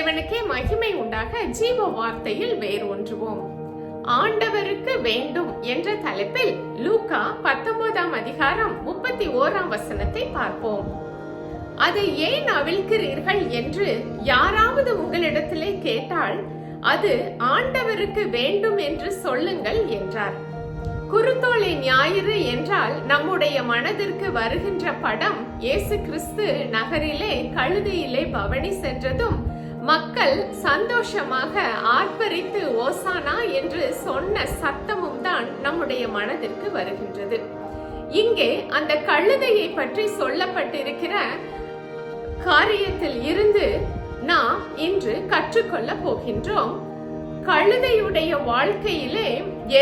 தேவனுக்கே மகிமை உண்டாக ஜீவ வார்த்தையில் வேரூன்றுவோம். ஆண்டவருக்கு வேண்டும் என்ற தலைப்பில் லூக்கா 19 அதிகாரம் 31 வசனத்தை பார்ப்போம். அதை ஏன் அவிழ்க்கிறீர்கள் என்று யாராவது உங்களிடத்திலே கேட்டால் அது ஆண்டவருக்கு வேண்டும் என்று சொல்லுங்கள் என்றார். குருத்தோலை ஞாயிறு என்றால் நம்முடைய மனதிற்கு வருகின்ற படம் இயேசு கிறிஸ்து நகரிலே கழுதையிலே பவனி சென்றதும் மக்கள் சந்தோஷமாக ஆர்ப்பரித்து ஓசானா என்று சொன்ன சத்தமும் தான் நம்முடைய மனதிற்கு வருகின்றது. இங்கே அந்த கழுதையை பற்றி சொல்லப்பட்டிருக்கிற காரியத்தில் இருந்து நாம் இன்று கற்றுக்கொள்ள போகின்றோம். கழுதையுடைய வாழ்க்கையிலே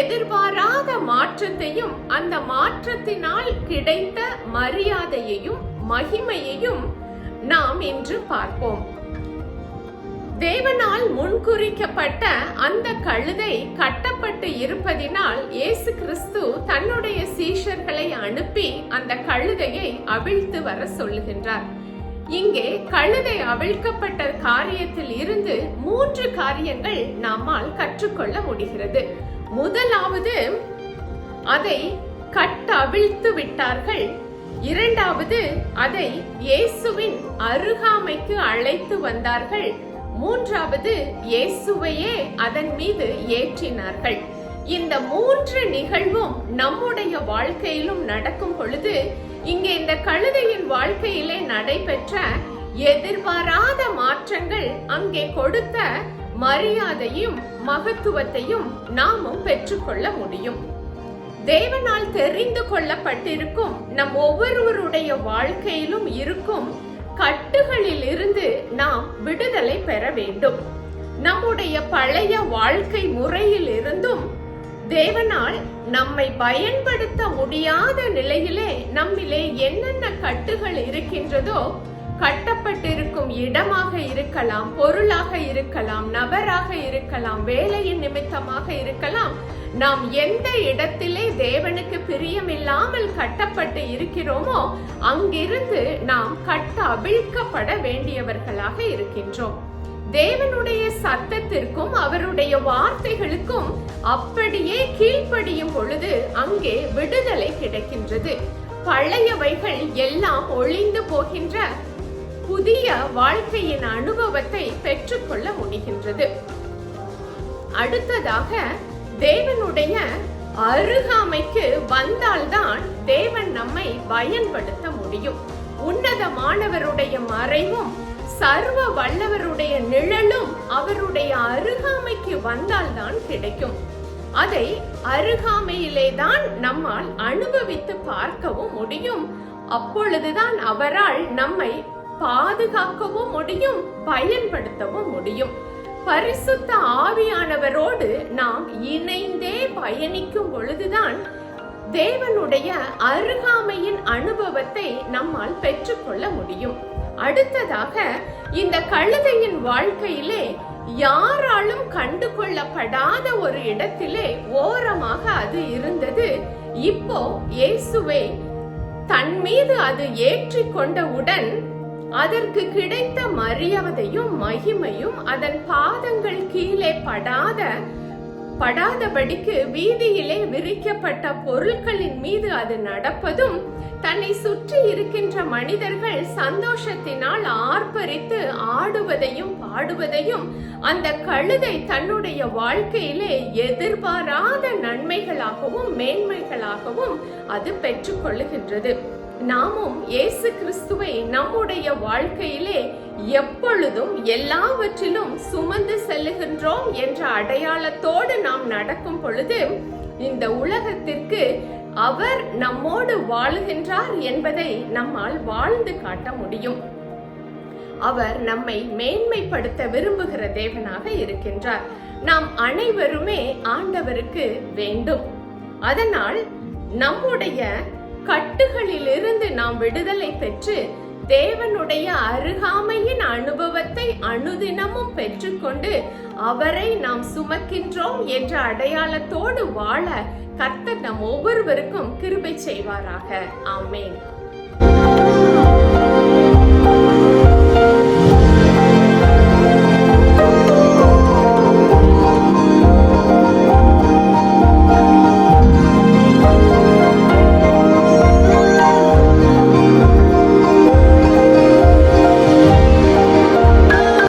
எதிர்பாராத மாற்றத்தையும் அந்த மாற்றத்தினால் கிடைத்த மரியாதையையும் மகிமையையும் நாம் இன்று பார்ப்போம். தேவனால் முன்குறிக்கப்பட்ட அந்த கழுதை கட்டப்பட்டு இருப்பதினால் இயேசு கிறிஸ்து தன்னுடைய சீஷர்களை அனுப்பி அந்த கழுதையை அவிழ்த்து வர சொல்லுகின்றார். இங்கே கழுதை அவிழ்க்கப்பட்ட காரியத்தில் இருந்து 3 காரியங்கள் நம்மால் கற்றுக்கொள்ள முடிகிறது. முதலாவது, அதை அவிழ்த்து விட்டார்கள். இரண்டாவது, அதை இயேசுவின் அருகாமைக்கு அழைத்து வந்தார்கள். மூன்றாவது, இயேசுவையே அதன் மீது ஏற்றினார்கள். இந்த 3 நிகழ்வும் நம்முடைய வாழ்க்கையிலும் நடக்கும் பொழுது இங்கே இந்த கழுதையின் வாழ்க்கையிலே நடைபெற்ற எதிர்பாராத மாற்றங்கள் அங்கே கொடுத்த மரியாதையும் மகத்துவத்தையும் நாமும் பெற்றுக்கொள்ள முடியும். தேவனால் தெரிந்து கொள்ளப்பட்டிருக்கும் நம் ஒவ்வொருவருடைய வாழ்க்கையிலும் இருக்கும் கட்டுகளில் இருந்து நாம் விடுதலை பெற வேண்டும். நம்முடைய பழைய வாழ்க்கை முறையில் இருந்தும் தேவனால் நம்மை பயன்படுத்த முடியாத நிலையிலே நம்மிலே என்னென்ன கட்டுகள் இருக்கின்றதோ, கட்டப்பட்டிருக்கும் இடமாக இருக்கலாம், பொருளாக இருக்கலாம், நபராக இருக்கலாம், வேலையின் நிமித்தமாக இருக்கலாம், நாம் எந்த இடத்திலே தேவனுக்கு பிரியமில்லாமல் கட்டப்பட்டு இருக்கிறோமோ அங்கிருந்து நாம் அவிழ்க்கப்பட வேண்டியவர்களாக இருக்கின்றோம். தேவனுடைய சத்தத்திற்கும் அவருடைய வார்த்தைகளுக்கும் அப்படியே கீழ்ப்படியும் பொழுது அங்கே விடுதலை கிடைக்கின்றது. பழையவைகள் எல்லாம் ஒழிந்து போகின்ற புதிய வாழ்க்கையின் அனுபவத்தை பெற்றுக்கொள்ள முடிகின்றது. அடுத்ததாக, தேவனுடைய அருகாமைக்கு வந்தால்தான் தேவன் நம்மை பயன்படுத்த முடியும். உன்னதமானவருடைய மறைவும் சர்வ வல்லவருடைய நிழலும் அவருடைய அருகாமைக்கு வந்தால்தான் கிடைக்கும். அதை அருகாமையிலே தான் நம்மால் அனுபவித்து பார்க்கவும் முடியும். அப்பொழுதுதான் அவரால் நம்மை பாதுகாக்கவும் முடியும், பயன்படுத்தவும் முடியும். பரிசுத்த ஆவியானவரோடு நாம் இணைந்தே பயணிக்கும் பொழுதுதான் தேவனுடைய அருகாமையின் அனுபவத்தை நம்மால் பெற்றுக்கொள்ள முடியும். அடுத்ததாக, இந்த கழுதையின் வாழ்க்கையிலே யாராலும் கண்டு கொள்ளப்படாத ஒரு இடத்திலே ஓரமாக அது இருந்தது. இப்போ இயேசுவை தன் மீது அது ஏற்றி கொண்டவுடன் அதற்கு கிடைத்த மரியாதையும் மகிமையும் அதன் பாதங்கள் கீழே படாதபடிக்கு வீதியிலே விரிக்கப்பட்ட பொருட்களின் மீது அது நடப்பதும், தன்னை சுற்றி இருக்கின்ற மனிதர்கள் சந்தோஷத்தினால் ஆர்ப்பரித்து ஆடுவதையும் பாடுவதையும் அந்த கழுதை தன்னுடைய வாழ்க்கையிலே எதிர்பாராத நன்மைகளாகவும் மேன்மைகளாகவும் அது பெற்றுக்கொள்ளுகின்றது. நாமும் இயேசு கிறிஸ்துவை நம்முடைய வாழ்க்கையிலே எப்பொழுதும் எல்லாவற்றிலும் சுமந்து செல்லுகின்றோம் என்ற அடையாளத்தோடு நாம் நடக்கும் பொழுது இந்த உலகத்திற்கு அவர் நம்மோடு வாழுகின்றார் என்பதை நம்மால் வாழ்ந்து காட்ட முடியும். அவர் நம்மை மேன்மைப்படுத்த விரும்புகிற தேவனாக இருக்கின்றார். நாம் அனைவருமே ஆண்டவருக்கு வேண்டும். அதனால் நம்முடைய கட்டுகளிலிருந்து நாம் விடுதலை பெற்று தேவனுடைய அருகாமையின் அனுபவத்தை அனுதினமும் பெற்றுக்கொண்டு அவரை நாம் சுமக்கின்றோம் என்ற அடையாளத்தோடு வாழ கர்த்தர் நம் ஒவ்வொருவருக்கும் கிருபை செய்வாராக. ஆமென்.